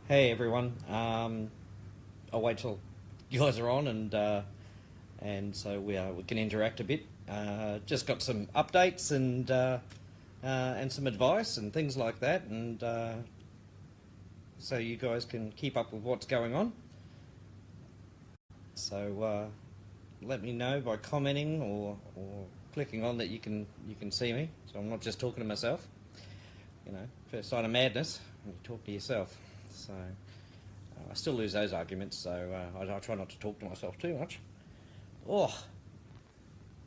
Hey everyone. I'll wait till you guys are on, and so we can interact a bit. Just got some updates and some advice and things like that, and so you guys can keep up with what's going on. So let me know by commenting or clicking on that you can see me. So I'm not just talking to myself. You know, first sign of madness when you talk to yourself. So I still lose those arguments, so I try not to talk to myself too much. Oh,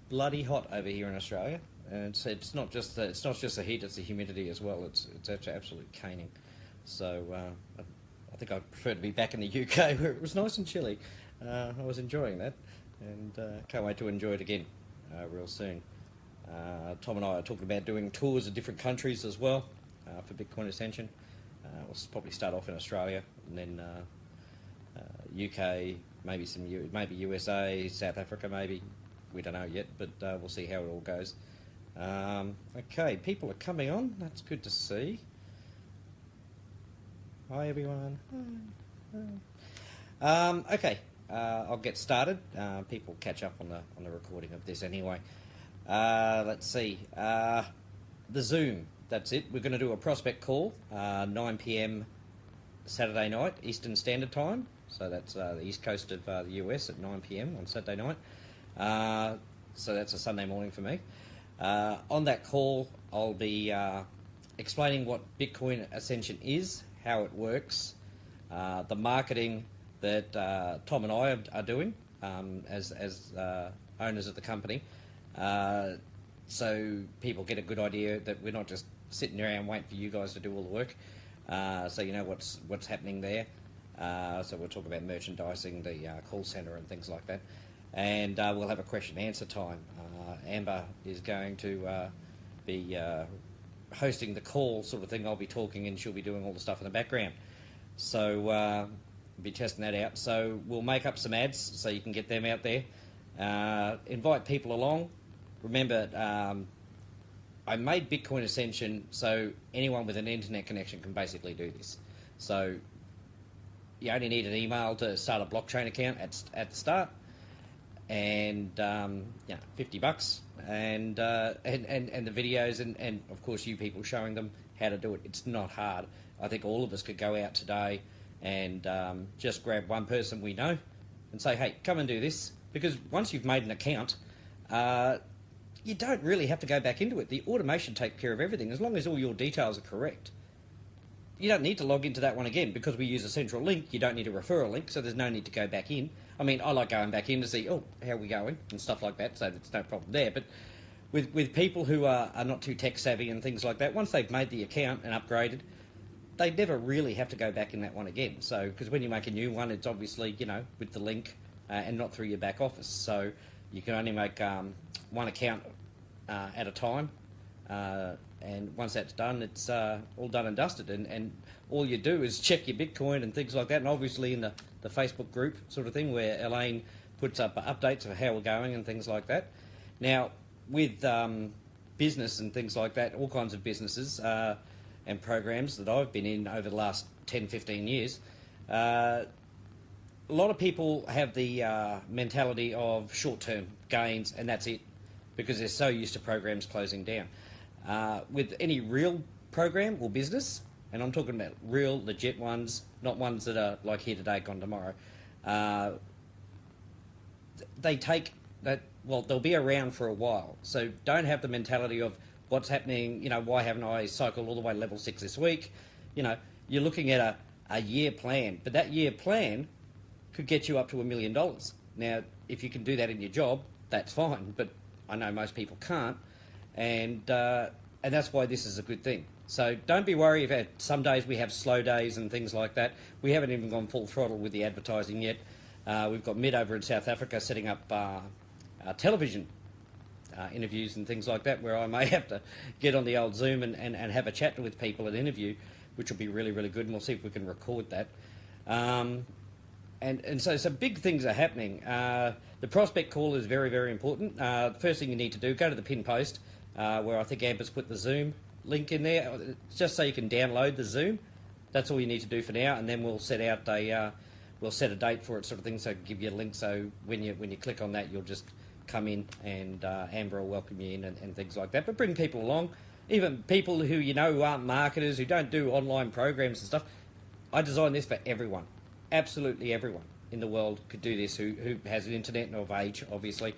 bloody hot over here in Australia, and it's not just the heat; it's the humidity as well. It's actually absolute caning. So I think I prefer to be back in the UK where it was nice and chilly. I was enjoying that, and can't wait to enjoy it again real soon. Tom and I are talking about doing tours of different countries as well for Bitcoin Ascension. We'll probably start off in Australia, and then UK, maybe USA, South Africa, maybe. We don't know yet, but we'll see how it all goes. Okay, people are coming on. That's good to see. Hi everyone. Okay, I'll get started. People catch up on the recording of this anyway. Let's see. The Zoom. That's it. We're going to do a prospect call, 9 p.m. Saturday night, Eastern Standard Time. So that's the east coast of the US at 9 p.m. on Saturday night. So that's a Sunday morning for me. On that call, I'll be explaining what Bitcoin Ascension is, how it works, the marketing that Tom and I are doing as owners of the company. So people get a good idea that we're not just sitting around waiting for you guys to do all the work. So you know what's happening there. So we'll talk about merchandising, the call centre and things like that. And we'll have a question and answer time. Amber is going to be hosting the call sort of thing. I'll be talking and she'll be doing all the stuff in the background. So we'll be testing that out. So we'll make up some ads so you can get them out there. Invite people along. Remember, I made Bitcoin Ascension so anyone with an internet connection can basically do this. So you only need an email to start a blockchain account at the start, and $50, and the videos and of course you people showing them how to do it. It's not hard. I think all of us could go out today and just grab one person we know and say, hey, come and do this, because once you've made an account, you don't really have to go back into it. The automation takes care of everything as long as all your details are correct. You don't need to log into that one again because we use a central link. You don't need a referral link, so there's no need to go back in. I mean, I like going back in to see, oh, how are we going and stuff like that, so there's no problem there. But with people who are not too tech savvy and things like that, once they've made the account and upgraded, they never really have to go back in that one again. So, because when you make a new one, it's obviously, you know, with the link and not through your back office. So you can only make one account at a time, and once that's done, it's all done and dusted, and all you do is check your Bitcoin and things like that, and obviously in the Facebook group sort of thing where Elaine puts up updates of how we're going and things like that. Now with business and things like that, all kinds of businesses and programs that I've been in over the last 10-15 years, a lot of people have the mentality of short-term gains and that's it, because they're so used to programs closing down. With any real program or business, and I'm talking about real, legit ones, not ones that are like here today, gone tomorrow, they take that, well, they'll be around for a while. So don't have the mentality of what's happening, you know, why haven't I cycled all the way to level 6 this week? You know, you're looking at a year plan, but that year plan could get you up to $1 million. Now, if you can do that in your job, that's fine, but I know most people can't, and that's why this is a good thing. So don't be worried if some days we have slow days and things like that. We haven't even gone full throttle with the advertising yet. We've got Mid over in South Africa setting up television interviews and things like that, where I may have to get on the old Zoom and have a chat with people and interview, which will be really, really good, and we'll see if we can record that. And so some big things are happening. The prospect call is very, very important. The first thing you need to do, go to the pin post, where I think Amber's put the Zoom link in there, just so you can download the Zoom. That's all you need to do for now, and then we'll set out we'll set a date for it, sort of thing. So give you a link, so when you click on that, you'll just come in, and Amber will welcome you in, and things like that. But bring people along, even people who who aren't marketers, who don't do online programs and stuff. I designed this for everyone, absolutely everyone in the world could do this who has an internet and of age, obviously.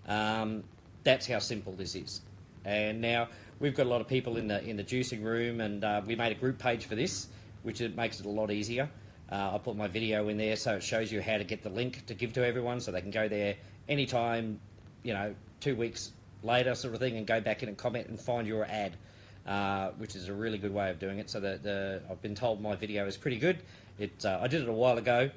That's how simple this is. And now we've got a lot of people in the juicing room, and we made a group page for this, which it makes it a lot easier. I put my video in there, so it shows you how to get the link to give to everyone, so they can go there anytime, 2 weeks later, sort of thing, and go back in and comment and find your ad, which is a really good way of doing it. So I've been told my video is pretty good. I did it a while ago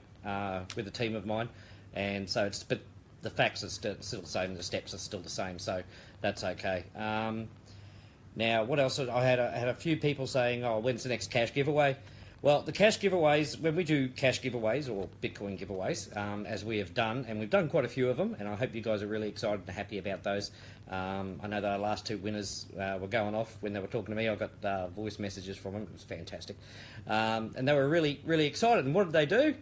with a team of mine, and so but the facts are still the same, the steps are still the same, so that's okay. Now, what else? I had a few people saying, "Oh, when's the next cash giveaway?" Well, the cash giveaways, when we do cash giveaways or Bitcoin giveaways, as we have done, and we've done quite a few of them, and I hope you guys are really excited and happy about those. I know that our last two winners were going off when they were talking to me. I got voice messages from them. It was fantastic. And they were really, really excited. And what did they do?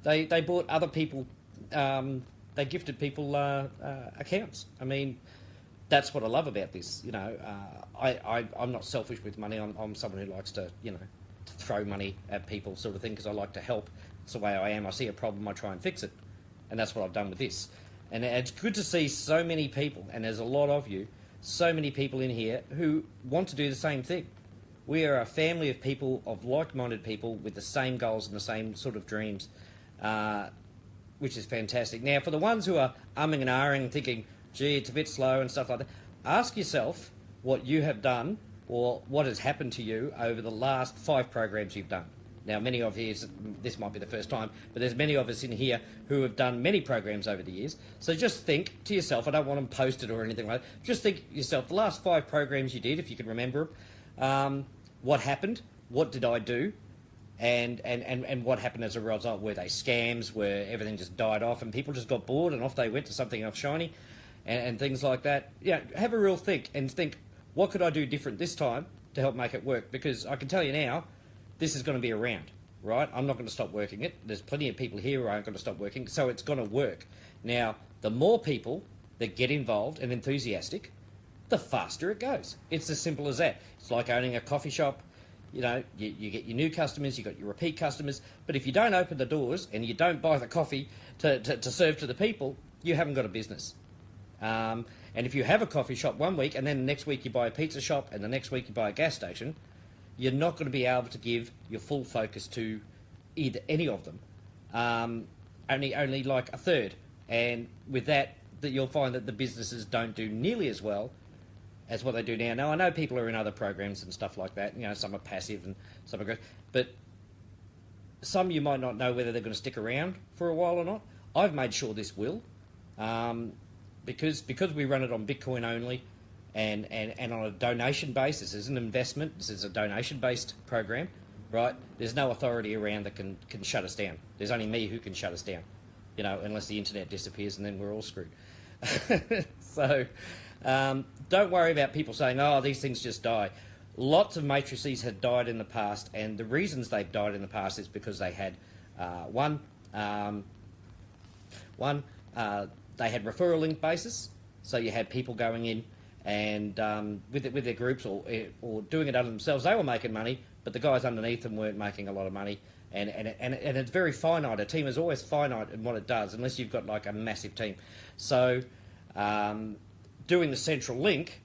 They bought other people, they gifted people accounts. I mean, that's what I love about this. I'm not selfish with money. I'm someone who likes to, to throw money at people, sort of thing, because I like to help. It's the way I am. I see a problem, I try and fix it, and that's what I've done with this. And it's good to see so many people, and there's a lot of you, so many people in here who want to do the same thing. We are a family of people, of like-minded people with the same goals and the same sort of dreams, which is fantastic. Now, for the ones who are umming and ahhing, thinking, gee, it's a bit slow and stuff like that, ask yourself what you have done or what has happened to you over the last 5 programs you've done. Now, many of you, this might be the first time, but there's many of us in here who have done many programs over the years. So just think to yourself, I don't want them posted or anything like that, just think to yourself, the last 5 programs you did, if you can remember them, what happened, what did I do, and what happened as a result? Were they scams, where everything just died off and people just got bored and off they went to something else shiny, and things like that? Have a real think, and think, what could I do different this time to help make it work? Because I can tell you now, this is going to be around, right? I'm not going to stop working it. There's plenty of people here who aren't going to stop working, so it's going to work. Now, the more people that get involved and enthusiastic, the faster it goes. It's as simple as that. It's like owning a coffee shop. You get your new customers, you got your repeat customers, but if you don't open the doors and you don't buy the coffee to serve to the people, you haven't got a business. And if you have a coffee shop one week and then the next week you buy a pizza shop and the next week you buy a gas station, you're not going to be able to give your full focus to any of them. Only like a third. And with that you'll find that the businesses don't do nearly as well as what they do now. Now, I know people are in other programs and stuff like that. Some are passive and some are good. But some you might not know whether they're going to stick around for a while or not. I've made sure this will. Because we run it on Bitcoin only and on a donation basis. This is an investment. This is a donation-based program, right? There's no authority around that can shut us down. There's only me who can shut us down, unless the internet disappears and then we're all screwed. So don't worry about people saying, oh, these things just die. Lots of matrices have died in the past, and the reasons they've died in the past is because they had, they had referral link basis, so you had people going in and with their groups or doing it under themselves. They were making money, but the guys underneath them weren't making a lot of money. And it's very finite. A team is always finite in what it does, unless you've got like a massive team. So doing the central link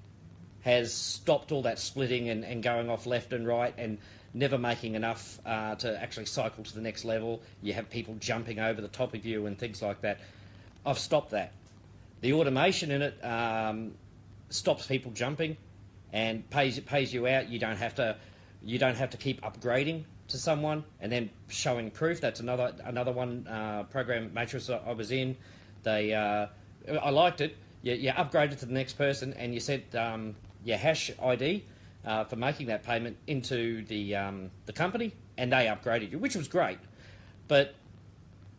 has stopped all that splitting and going off left and right and never making enough to actually cycle to the next level. You have people jumping over the top of you and things like that. I've stopped that. The automation in it stops people jumping and pays you out. You don't have to keep upgrading to someone and then showing proof. That's another one program matrix I was in. I liked it. You upgraded to the next person and you set your hash ID for making that payment into the company, and they upgraded you, which was great. But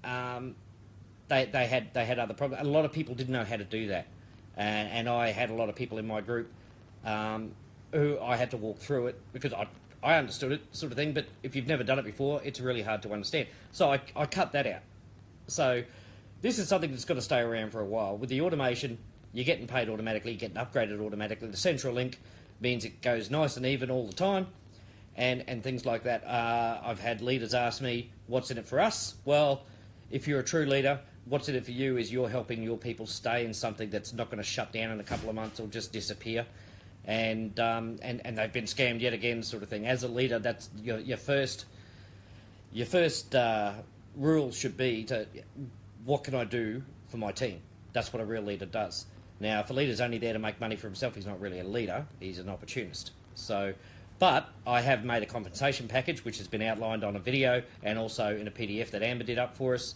they had other problems. A lot of people didn't know how to do that, and I had a lot of people in my group who I had to walk through it because I understood it, sort of thing, but if you've never done it before, it's really hard to understand. So I cut that out. So this is something that's got to stay around for a while. With the automation, you're getting paid automatically, you're getting upgraded automatically. The central link means it goes nice and even all the time, and things like that. I've had leaders ask me, what's in it for us? Well, if you're a true leader, what's in it for you is you're helping your people stay in something that's not going to shut down in a couple of months or just disappear. And they've been scammed yet again, sort of thing. As a leader, that's your first rule should be to, what can I do for my team? That's what a real leader does. Now, if a leader's only there to make money for himself, he's not really a leader. He's an opportunist. So, but I have made a compensation package, which has been outlined on a video and also in a PDF that Amber did up for us.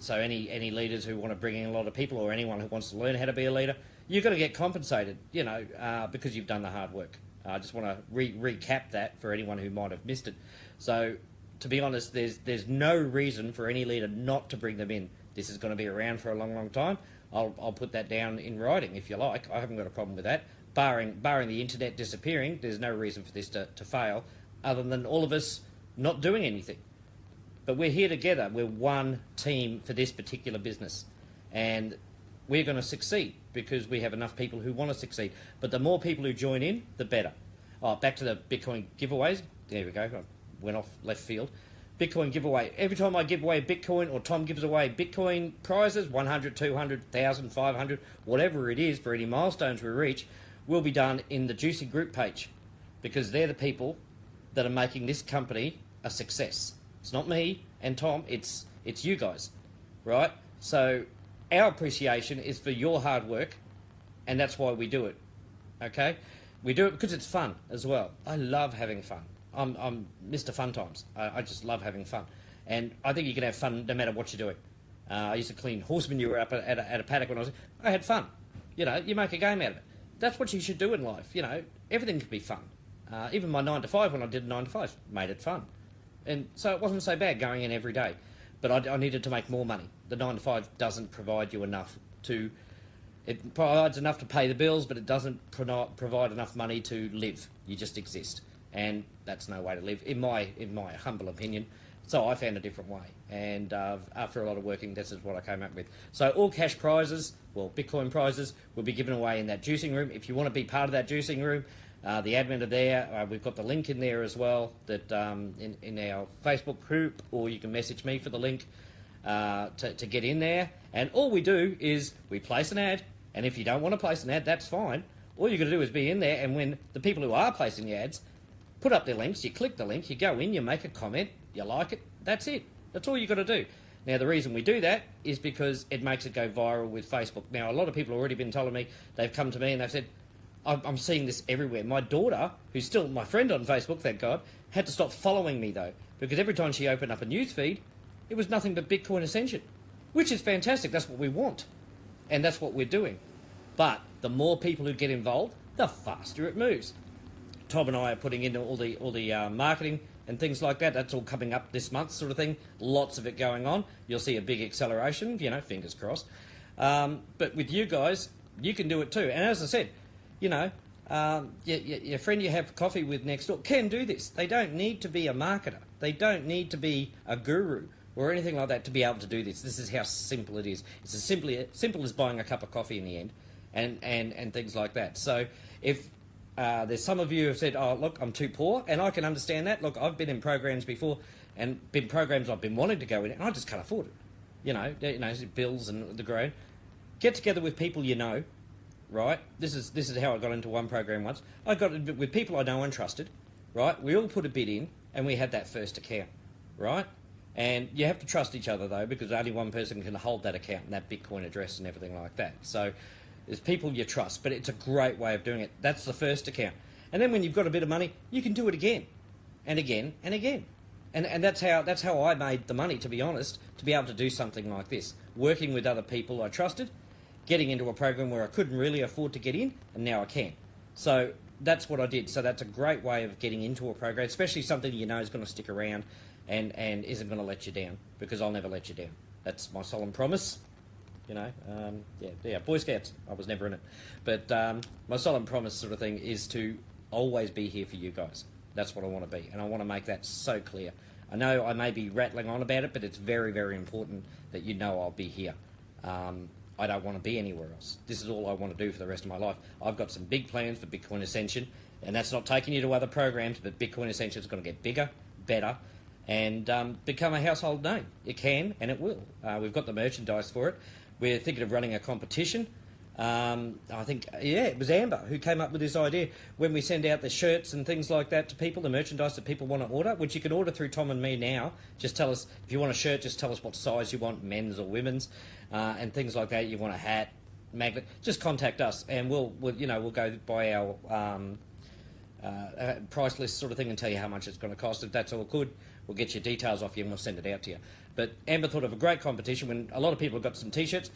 So any leaders who want to bring in a lot of people, or anyone who wants to learn how to be a leader, you've got to get compensated, because you've done the hard work. I just want to recap that for anyone who might have missed it. So, to be honest, there's no reason for any leader not to bring them in. This is going to be around for a long, long time. I'll put that down in writing if you like. I haven't got a problem with that. Barring the internet disappearing, there's no reason for this to fail, other than all of us not doing anything. But we're here together. We're one team for this particular business, and we're going to succeed because we have enough people who want to succeed. But the more people who join in, the better. Oh, back to the Bitcoin giveaways. There we go. I went off left field. Bitcoin giveaway. Every time I give away Bitcoin, or Tom gives away Bitcoin prizes, 100, 200, 1,000, 500, whatever it is for any milestones we reach, will be done in the Juicy Group page, because they're the people that are making this company a success. It's not me and Tom, it's you guys, right? So our appreciation is for your hard work, and that's why we do it, okay? We do it because it's fun as well. I love having fun. I'm Mr. Fun Times. I just love having fun. And I think you can have fun no matter what you're doing. I used to clean horse manure up at a paddock when I had fun. You make a game out of it. That's what you should do in life. Everything can be fun. Even my 9 to 5, when I did 9 to 5, made it fun. And so it wasn't so bad going in every day. But I needed to make more money. The 9 to 5 doesn't provide you enough to... It provides enough to pay the bills, but it doesn't provide enough money to live. You just exist. And that's no way to live, in my humble opinion. So I found a different way. And after a lot of working, this is what I came up with. So all cash prizes, well, Bitcoin prizes, will be given away in that juicing room. If you want to be part of that juicing room, the admin are there. We've got the link in there as well, that in our Facebook group, or you can message me for the link to get in there. And all we do is we place an ad, and if you don't want to place an ad, that's fine. All you've got to do is be in there, and when the people who are placing the ads put up their links, you click the link, you go in, you make a comment, you like it, that's it. That's all you've got to do. Now, the reason we do that is because it makes it go viral with Facebook. Now, a lot of people have already been telling me, they've come to me and they've said, I'm seeing this everywhere. My daughter, who's still my friend on Facebook, thank God, had to stop following me, though, because every time she opened up a news feed, it was nothing but Bitcoin Ascension, which is fantastic. That's what we want, and that's what we're doing. But the more people who get involved, the faster it moves. Tom and I are putting into all the marketing and things like that. That's all coming up this month, sort of thing. Lots of it going on. You'll see a big acceleration, fingers crossed. But with you guys, you can do it too. And as I said, your friend you have coffee with next door can do this. They don't need to be a marketer. They don't need to be a guru or anything like that to be able to do this. This is how simple it is. It's as simple as buying a cup of coffee in the end, and things like that. So if there's some of you who have said, oh, look, I'm too poor, and I can understand that. Look, I've been in programs before, and been programs I've been wanting to go in, and I just can't afford it. Bills and the grown. Get together with people you know, right? This is how I got into one program once. I got with people I know and trusted, right? We all put a bid in, and we had that first account, right? And you have to trust each other, though, because only one person can hold that account and that Bitcoin address and everything like that. So there's people you trust, but it's a great way of doing it. That's the first account. And then when you've got a bit of money, you can do it again and again and again. And that's how I made the money, to be honest, to be able to do something like this. Working with other people I trusted, getting into a program where I couldn't really afford to get in, and now I can. So that's what I did. So that's a great way of getting into a program, especially something you know is going to stick around and isn't going to let you down, because I'll never let you down. That's my solemn promise. Boy Scouts, I was never in it. But my solemn promise sort of thing is to always be here for you guys. That's what I want to be, and I want to make that so clear. I know I may be rattling on about it, but it's very, very important that you know I'll be here. I don't want to be anywhere else. This is all I want to do for the rest of my life. I've got some big plans for Bitcoin Ascension, and that's not taking you to other programs, but Bitcoin Ascension is going to get bigger, better, and become a household name. It can, and it will. We've got the merchandise for it. We're thinking of running a competition. I think, yeah, it was Amber who came up with this idea. When we send out the shirts and things like that to people, the merchandise that people want to order, which you can order through Tom and me now. Just tell us, if you want a shirt, just tell us what size you want, men's or women's, and things like that. You want a hat, magnet, just contact us, and we'll go by our price list sort of thing and tell you how much it's going to cost. If that's all good, we'll get your details off you and we'll send it out to you. But Amber thought of a great competition when a lot of people have got some t-shirts.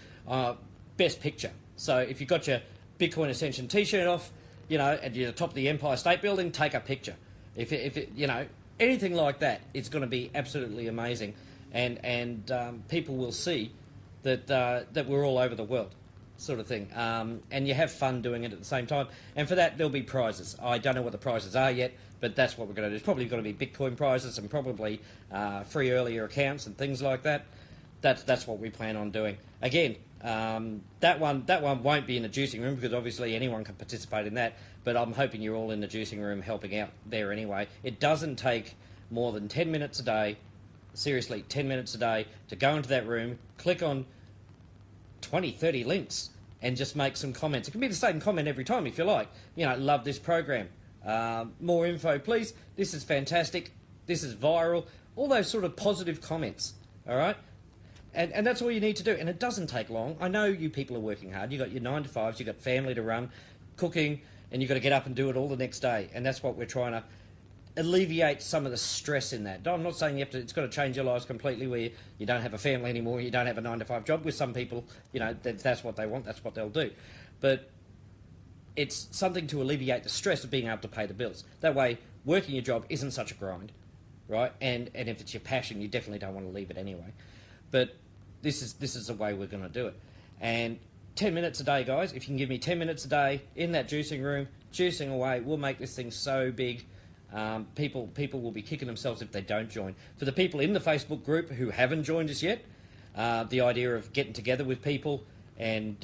Best picture. So if you've got your Bitcoin Ascension t-shirt off, at the top of the Empire State Building, take a picture. If it anything like that, it's going to be absolutely amazing, and people will see that we're all over the world, sort of thing. And you have fun doing it at the same time. And for that, there'll be prizes. I don't know what the prizes are yet, but that's what we're going to do. It's probably going to be Bitcoin prizes and probably free earlier accounts and things like that. That's what we plan on doing. Again, that one won't be in the juicing room because obviously anyone can participate in that. But I'm hoping you're all in the juicing room helping out there anyway. It doesn't take more than 10 minutes a day, seriously, 10 minutes a day to go into that room, click on 20, 30 links and just make some comments. It can be the same comment every time if you like. Love this program. More info, please. This is fantastic. This is viral. All those sort of positive comments, all right? And that's all you need to do. And it doesn't take long. I know you people are working hard. You've got your 9 to 5s, you've got family to run, cooking, and you've got to get up and do it all the next day. And that's what we're trying to alleviate some of the stress in that. I'm not saying it's got to change your lives completely where you don't have a family anymore, you don't have a 9 to 5 job. With some people, that's what they want, that's what they'll do. But it's something to alleviate the stress of being able to pay the bills. That way, working your job isn't such a grind, right? And if it's your passion, you definitely don't want to leave it anyway. But this is the way we're going to do it. And 10 minutes a day, guys. If you can give me 10 minutes a day in that juicing room, juicing away, we'll make this thing so big. People will be kicking themselves if they don't join. For the people in the Facebook group who haven't joined us yet, the idea of getting together with people and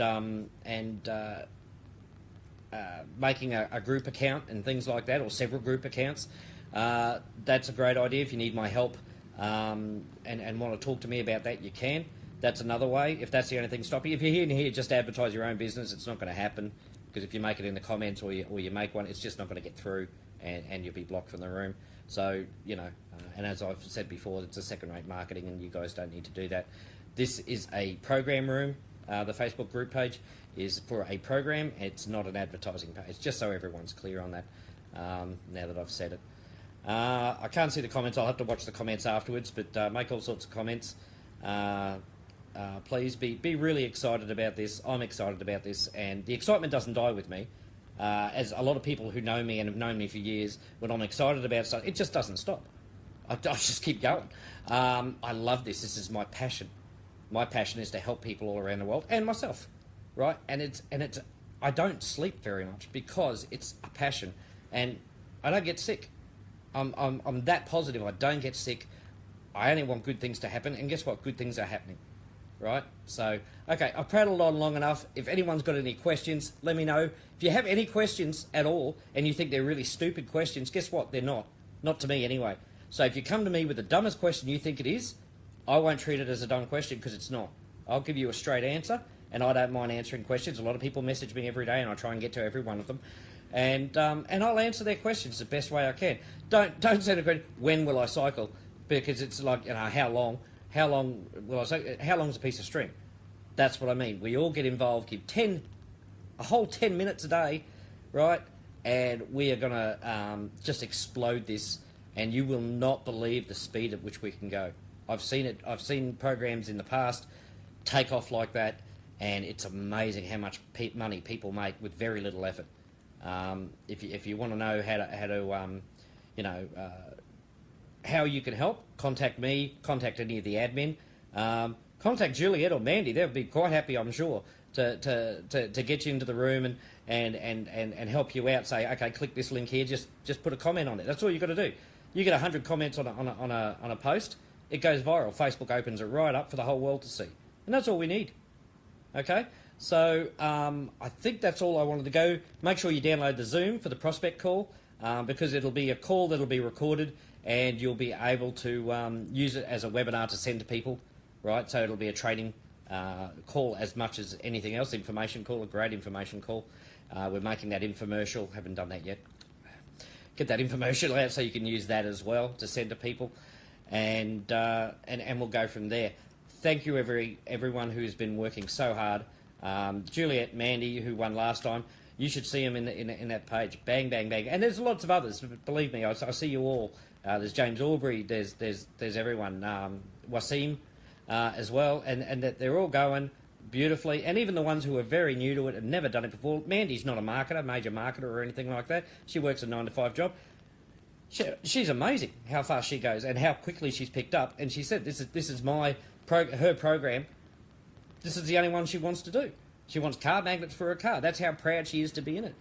making a group account and things like that, or several group accounts, that's a great idea. If you need my help and want to talk to me about that, you can. That's another way, if that's the only thing stopping you. If you're here just advertise your own business, it's not going to happen, because if you make it in the comments or you make one, it's just not going to get through, and you'll be blocked from the room. So, and as I've said before, it's a second-rate marketing, and you guys don't need to do that. This is a program room. The Facebook group page is for a program. It's not an advertising page, just so everyone's clear on that, now that I've said it. I can't see the comments. I'll have to watch the comments afterwards, but make all sorts of comments. Please be really excited about this. I'm excited about this, and the excitement doesn't die with me. As a lot of people who know me and have known me for years, when I'm excited about stuff, it just doesn't stop. I just keep going. I love this. This is my passion. My passion is to help people all around the world, and myself, right? And it's I don't sleep very much because it's a passion, and I don't get sick. I'm that positive. I don't get sick. I only want good things to happen, and guess what? Good things are happening, right? So, okay, I've prattled on long enough. If anyone's got any questions, let me know. If you have any questions at all, and you think they're really stupid questions, guess what? They're not. Not to me anyway. So if you come to me with the dumbest question you think it is, I won't treat it as a dumb question, because it's not. I'll give you a straight answer, and I don't mind answering questions. A lot of people message me every day, and I try and get to every one of them. And I'll answer their questions the best way I can. Don't send a question, when will I cycle? Because it's like, how long will I cycle? How long's a piece of string? That's what I mean. We all get involved, give a whole 10 minutes a day, right? And we are going to just explode this, and you will not believe the speed at which we can go. I've seen it. I've seen programs in the past take off like that, and it's amazing how much money people make with very little effort. If you want to know how you can help, contact me, contact any of the admin, contact Juliet or Mandy. They'll be quite happy, I'm sure, to get you into the room and help you out. Say, okay, click this link here. Just put a comment on it. That's all you got to do. You get 100 comments on a post, it goes viral. Facebook opens it right up for the whole world to see, and that's all we need. Okay, so I think that's all I wanted to go. Make sure you download the Zoom for the prospect call, because it'll be a call that'll be recorded, and you'll be able to use it as a webinar to send to people, right? So it'll be a training call as much as anything else. Information call, a great information call. We're making that infomercial. Haven't done that yet. Get that infomercial out so you can use that as well to send to people, and we'll go from there. Thank you everyone who's been working so hard. Juliet, Mandy, who won last time, you should see them in that page. Bang, bang, bang. And there's lots of others. Believe me, I see you all. There's James Aubrey. There's everyone. Wasim as well, and that they're all going beautifully. And even the ones who are very new to it and never done it before. Mandy's not a major marketer or anything like that. She works a 9-to-5 job. She's amazing how fast she goes and how quickly she's picked up. And she said, "This is her program. This is the only one she wants to do. She wants car magnets for her car. That's how proud she is to be in it.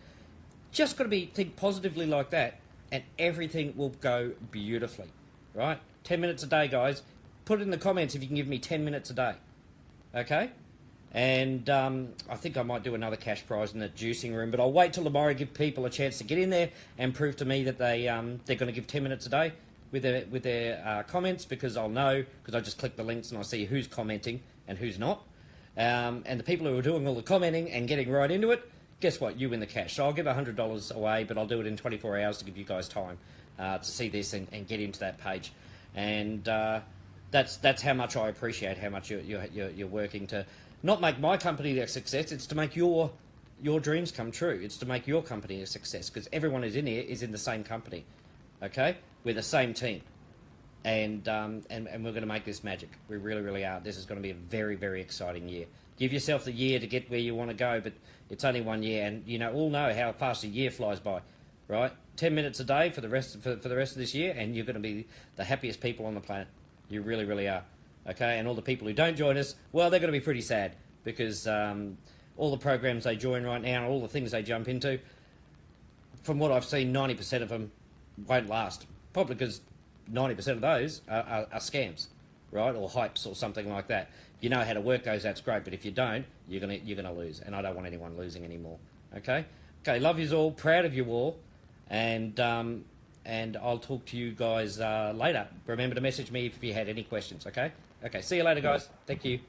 Just got to think positively like that, and everything will go beautifully, right? 10 minutes a day, guys. Put it in the comments if you can give me 10 minutes a day, okay? And I think I might do another cash prize in the juicing room, but I'll wait till tomorrow, give people a chance to get in there and prove to me that they're going to give 10 minutes a day with their comments, because I'll know, because I just click the links and I see who's commenting and who's not. And the people who are doing all the commenting and getting right into it, guess what? You win the cash. So I'll give $100 away, but I'll do it in 24 hours to give you guys time to see this and get into that page. And that's how much I appreciate how much you're working to not make my company a success. It's to make your dreams come true. It's to make your company a success, because everyone who's in here is in the same company. Okay, we're the same team, and we're going to make this magic. We really, really are. This is going to be a very, very exciting year. Give yourself the year to get where you want to go, but it's only 1 year, and all know how fast a year flies by, right? 10 minutes a day for the rest of this year, and you're going to be the happiest people on the planet. You really, really are. Okay, and all the people who don't join us, well, they're going to be pretty sad, because all the programs they join right now, all the things they jump into, from what I've seen, 90% of them won't last. Probably because 90% of those are scams, right, or hypes or something like that. If you know how to work those, that's great, but if you don't, you're gonna lose, and I don't want anyone losing anymore. Okay, love you all, proud of you all, and I'll talk to you guys later. Remember to message me if you had any questions. Okay, see you later, guys. Thank you.